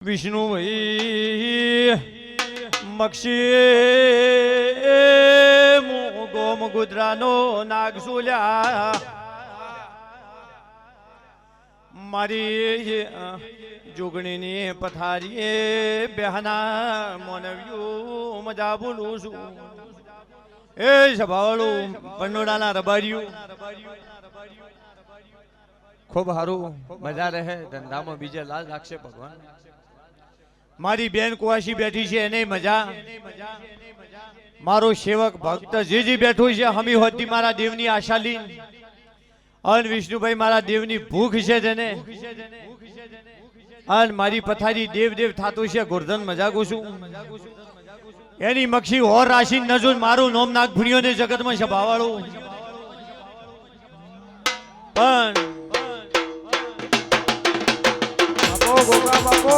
વિષ્ણુ ભાઈ મક્ષી ગોમ ગુદરાનો નાગ સુલ્યા મારી જોગણીની પથારીએ બહેના મોનવ્યું મજા બોલું છું એ સભાવાળું પંડોળાના રબાર્યું ખૂબ સારું મજા રહે ધંધામાં બીજે લાલ રાખશે ભગવાન મારી બેન કુવાસી બેઠી છે એને મજા મારો સેવક ભક્ત જે બેઠું છે હમી હોતી મારા દેવની આશા લી અન વિષ્ણુભાઈ મારા દેવની ભૂખ છે તેને અન મારી પથારી દેવ દેવ થાતું છે ગોરધન મજાકું છું એની મક્ષી હોર રાશિ નજુર મારું નોમ નાગ ભુણિયોને જગતમાં સભાવાળું પણ ગોગા બાપો